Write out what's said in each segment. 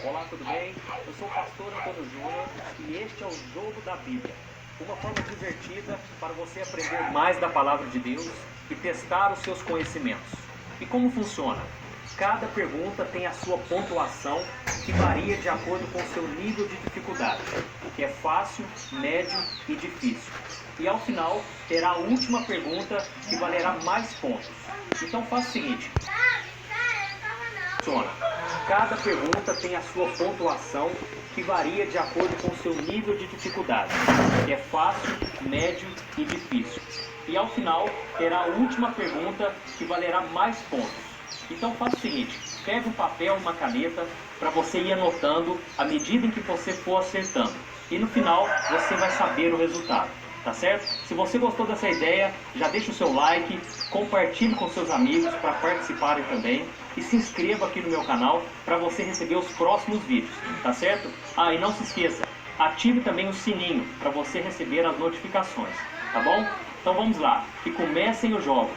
Olá, tudo bem? Eu sou o pastor Antônio Júnior e este é o Jogo da Bíblia. Uma forma divertida para você aprender mais da Palavra de Deus e testar os seus conhecimentos. E como funciona? Cada pergunta tem a sua pontuação que varia de acordo com o seu nível de dificuldade, que é fácil, médio e difícil. E ao final terá a última pergunta que valerá mais pontos. Então faça o seguinte. Cada pergunta tem a sua pontuação que varia de acordo com o seu nível de dificuldade, que é fácil, médio e difícil. E ao final terá a última pergunta que valerá mais pontos. Então faça o seguinte, pegue um papel e uma caneta para você ir anotando à medida em que você for acertando. E no final você vai saber o resultado. Tá certo? Se você gostou dessa ideia, já deixa o seu like, compartilhe com seus amigos para participarem também e se inscreva aqui no meu canal para você receber os próximos vídeos, tá certo? Ah, e não se esqueça, ative também o sininho para você receber as notificações, tá bom? Então vamos lá, e comecem os jogos.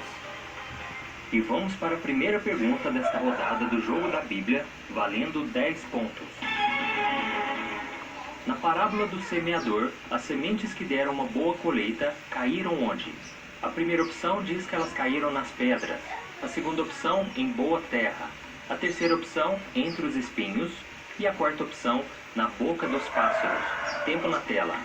E vamos para a primeira pergunta desta rodada do Jogo da Bíblia, valendo 10 pontos. Na parábola do semeador, as sementes que deram uma boa colheita caíram onde? A primeira opção diz que elas caíram nas pedras. A segunda opção, em boa terra. A terceira opção, entre os espinhos. E a quarta opção, na boca dos pássaros. Tempo na tela.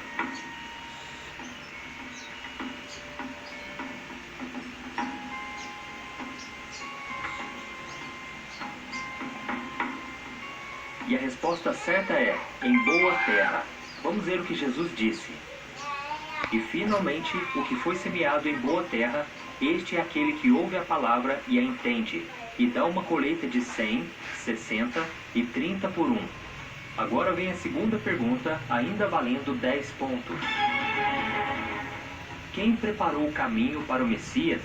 E a resposta certa é, em boa terra. Vamos ver o que Jesus disse. E finalmente, o que foi semeado em boa terra, este é aquele que ouve a palavra e a entende, e dá uma colheita de 100, 60 e 30 por 1. Agora vem a segunda pergunta, ainda valendo 10 pontos. Quem preparou o caminho para o Messias?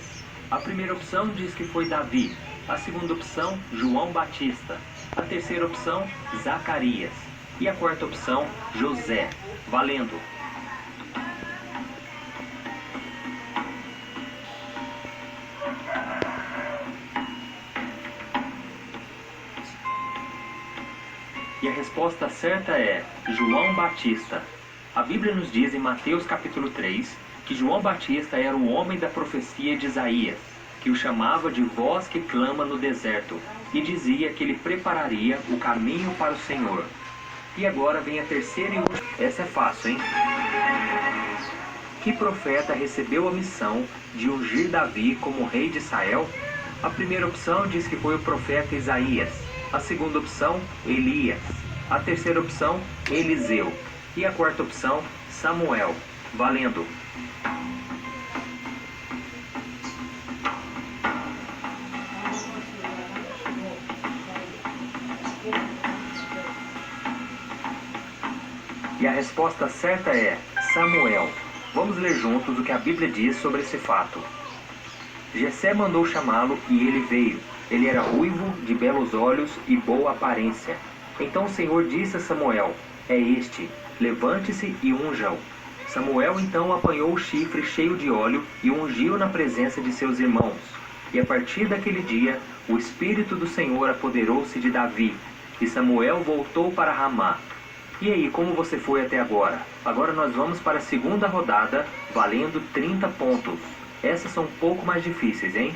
A primeira opção diz que foi Davi. A segunda opção, João Batista. A terceira opção, Zacarias. E a quarta opção, José. Valendo! E a resposta certa é João Batista. A Bíblia nos diz em Mateus capítulo 3 que João Batista era o homem da profecia de Isaías, que o chamava de voz que clama no deserto, e dizia que ele prepararia o caminho para o Senhor. E agora vem a terceira e última. Essa é fácil, hein? Que profeta recebeu a missão de ungir Davi como rei de Israel? A primeira opção diz que foi o profeta Isaías. A segunda opção, Elias. A terceira opção, Eliseu. E a quarta opção, Samuel. Valendo! E a resposta certa é Samuel. Vamos ler juntos o que a Bíblia diz sobre esse fato. Jessé mandou chamá-lo e ele veio. Ele era ruivo, de belos olhos e boa aparência. Então o Senhor disse a Samuel, é este, levante-se e unja-o. Samuel então apanhou o chifre cheio de óleo e o ungiu na presença de seus irmãos. E a partir daquele dia, o Espírito do Senhor apoderou-se de Davi, e Samuel voltou para Ramá. E aí, como você foi até agora? Agora nós vamos para a segunda rodada, valendo 30 pontos. Essas são um pouco mais difíceis, hein?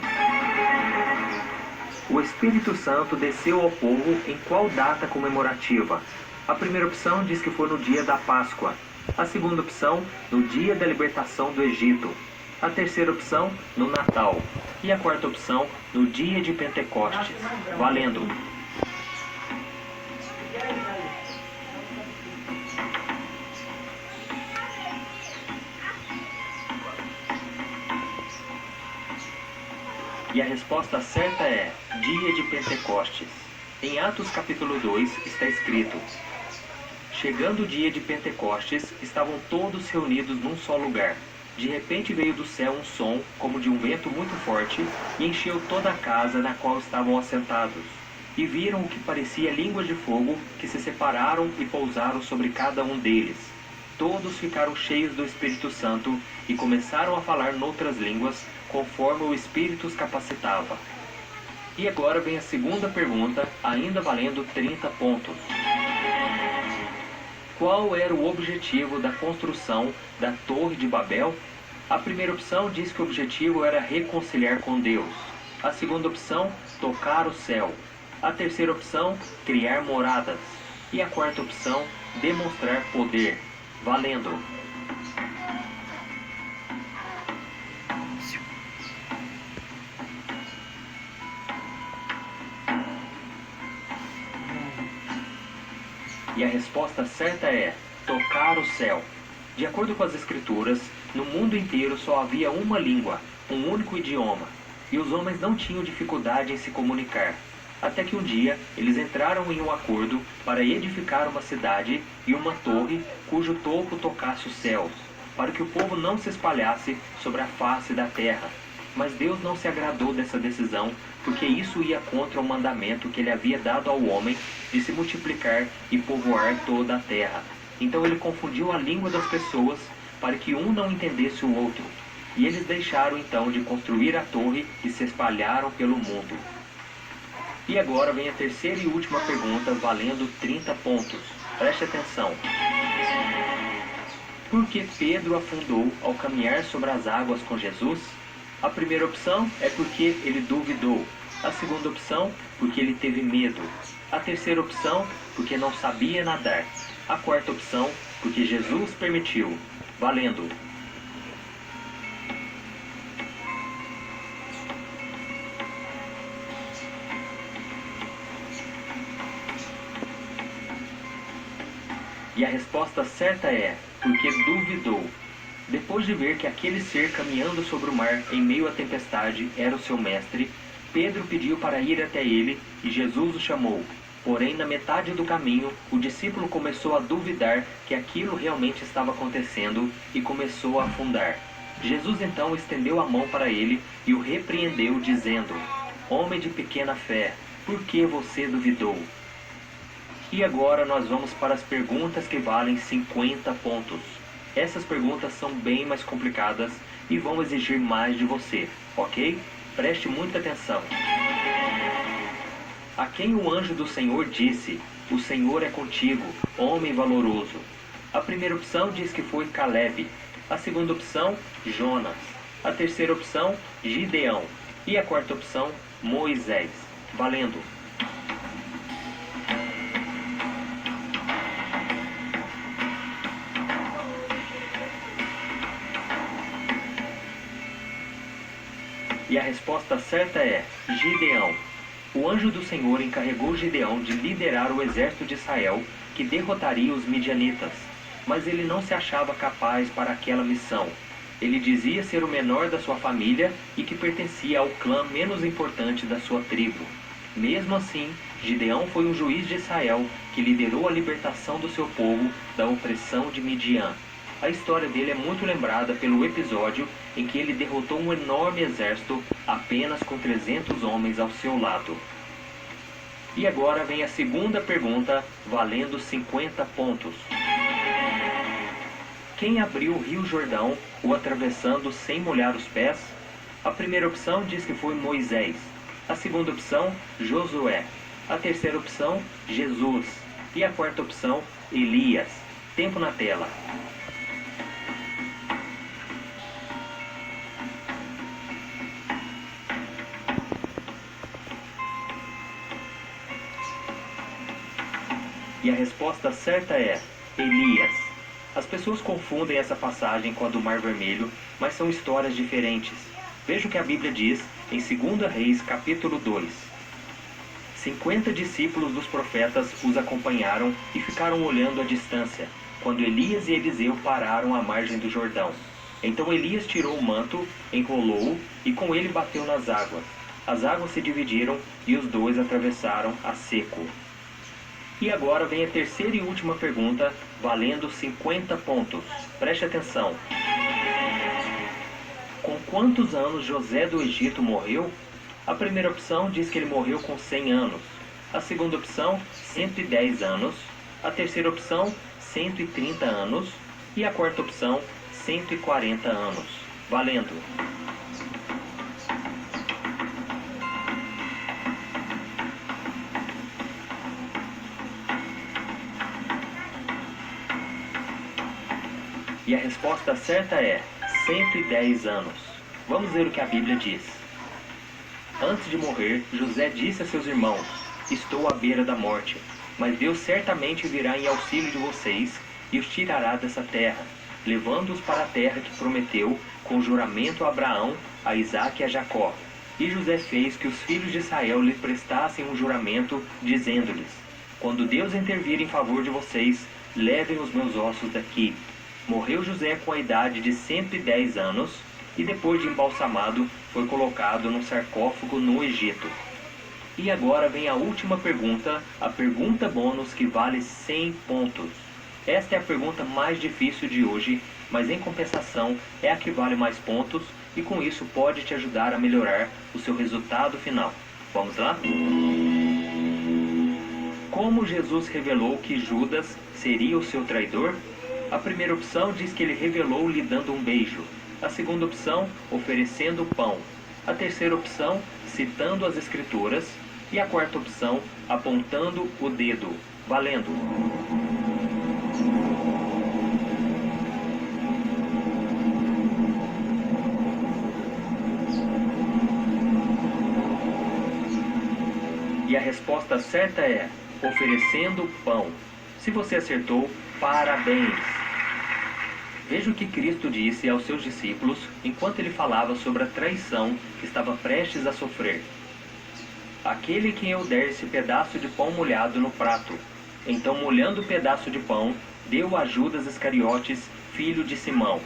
O Espírito Santo desceu ao povo em qual data comemorativa? A primeira opção diz que foi no dia da Páscoa. A segunda opção, no dia da libertação do Egito. A terceira opção, no Natal. E a quarta opção, no dia de Pentecostes. Valendo! E a resposta certa é dia de Pentecostes. Em Atos capítulo 2 está escrito: chegando o dia de Pentecostes, estavam todos reunidos num só lugar. De repente veio do céu um som, como de um vento muito forte, e encheu toda a casa na qual estavam assentados. E viram o que parecia línguas de fogo, que se separaram e pousaram sobre cada um deles. Todos ficaram cheios do Espírito Santo e começaram a falar noutras línguas, conforme o Espírito os capacitava. E agora vem a segunda pergunta, ainda valendo 30 pontos. Qual era o objetivo da construção da Torre de Babel? A primeira opção diz que o objetivo era reconciliar com Deus. A segunda opção, tocar o céu. A terceira opção, criar moradas. E a quarta opção, demonstrar poder. Valendo! E a resposta certa é tocar o céu. De acordo com as escrituras, no mundo inteiro só havia uma língua, um único idioma, e os homens não tinham dificuldade em se comunicar. Até que um dia eles entraram em um acordo para edificar uma cidade e uma torre cujo topo tocasse os céus, para que o povo não se espalhasse sobre a face da terra. Mas Deus não se agradou dessa decisão, porque isso ia contra o mandamento que ele havia dado ao homem de se multiplicar e povoar toda a terra. Então ele confundiu a língua das pessoas para que um não entendesse o outro. E eles deixaram então de construir a torre e se espalharam pelo mundo. E agora vem a terceira e última pergunta, valendo 30 pontos. Preste atenção. Por que Pedro afundou ao caminhar sobre as águas com Jesus? A primeira opção é porque ele duvidou. A segunda opção, porque ele teve medo. A terceira opção, porque não sabia nadar. A quarta opção, porque Jesus permitiu. Valendo! E a resposta certa é, porque duvidou. Depois de ver que aquele ser caminhando sobre o mar em meio à tempestade era o seu mestre, Pedro pediu para ir até ele e Jesus o chamou. Porém, na metade do caminho, o discípulo começou a duvidar que aquilo realmente estava acontecendo e começou a afundar. Jesus então estendeu a mão para ele e o repreendeu, dizendo: Homem de pequena fé, por que você duvidou? E agora nós vamos para as perguntas que valem 50 pontos. Essas perguntas são bem mais complicadas e vão exigir mais de você, ok? Preste muita atenção. A quem o anjo do Senhor disse: O Senhor é contigo, homem valoroso? A primeira opção diz que foi Caleb. A segunda opção, Jonas. A terceira opção, Gideão. E a quarta opção, Moisés. Valendo! E a resposta certa é Gideão. O anjo do Senhor encarregou Gideão de liderar o exército de Israel, que derrotaria os midianitas. Mas ele não se achava capaz para aquela missão. Ele dizia ser o menor da sua família e que pertencia ao clã menos importante da sua tribo. Mesmo assim, Gideão foi um juiz de Israel que liderou a libertação do seu povo da opressão de Midian. A história dele é muito lembrada pelo episódio em que ele derrotou um enorme exército apenas com 300 homens ao seu lado. E agora vem a segunda pergunta, valendo 50 pontos. Quem abriu o Rio Jordão, o atravessando sem molhar os pés? A primeira opção diz que foi Moisés. A segunda opção, Josué. A terceira opção, Jesus. E a quarta opção, Elias. Tempo na tela. E a resposta certa é Elias. As pessoas confundem essa passagem com a do Mar Vermelho, mas são histórias diferentes. Veja o que a Bíblia diz em 2 Reis, capítulo 2. 50 discípulos dos profetas os acompanharam e ficaram olhando à distância, quando Elias e Eliseu pararam à margem do Jordão. Então Elias tirou o manto, enrolou-o e com ele bateu nas águas. As águas se dividiram e os dois atravessaram a seco. E agora vem a terceira e última pergunta, valendo 50 pontos. Preste atenção. Com quantos anos José do Egito morreu? A primeira opção diz que ele morreu com 100 anos. A segunda opção, 110 anos. A terceira opção, 130 anos. E a quarta opção, 140 anos. Valendo! E a resposta certa é 110 anos. Vamos ver o que a Bíblia diz. Antes de morrer, José disse a seus irmãos: estou à beira da morte, mas Deus certamente virá em auxílio de vocês e os tirará dessa terra, levando-os para a terra que prometeu com juramento a Abraão, a Isaque e a Jacó. E José fez que os filhos de Israel lhe prestassem um juramento, dizendo-lhes: quando Deus intervir em favor de vocês, levem os meus ossos daqui. Morreu José com a idade de 110 anos, e depois de embalsamado, foi colocado num sarcófago no Egito. E agora vem a última pergunta, a pergunta bônus que vale 100 pontos. Esta é a pergunta mais difícil de hoje, mas em compensação é a que vale mais pontos e com isso pode te ajudar a melhorar o seu resultado final. Vamos lá? Como Jesus revelou que Judas seria o seu traidor? A primeira opção diz que ele revelou lhe dando um beijo. A segunda opção, oferecendo pão. A terceira opção, citando as Escrituras. E a quarta opção, apontando o dedo. Valendo! E a resposta certa é oferecendo pão. Se você acertou, parabéns! Veja o que Cristo disse aos seus discípulos enquanto ele falava sobre a traição que estava prestes a sofrer. Aquele que eu der esse pedaço de pão molhado no prato. Então, molhando o pedaço de pão, deu a Judas Iscariotes, filho de Simão.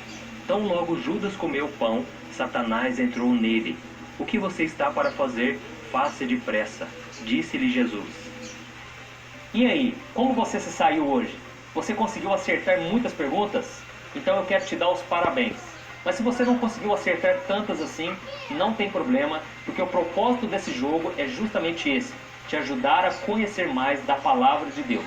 Tão logo Judas comeu o pão, Satanás entrou nele. O que você está para fazer, faça depressa, disse-lhe Jesus. E aí, como você se saiu hoje? Você conseguiu acertar muitas perguntas? Então eu quero te dar os parabéns. Mas se você não conseguiu acertar tantas assim, não tem problema, porque o propósito desse jogo é justamente esse, te ajudar a conhecer mais da palavra de Deus.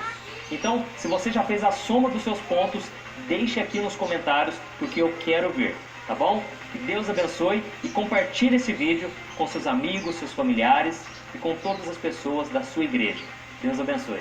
Então, se você já fez a soma dos seus pontos, deixe aqui nos comentários, porque eu quero ver, tá bom? Que Deus abençoe e compartilhe esse vídeo com seus amigos, seus familiares e com todas as pessoas da sua igreja. Deus abençoe.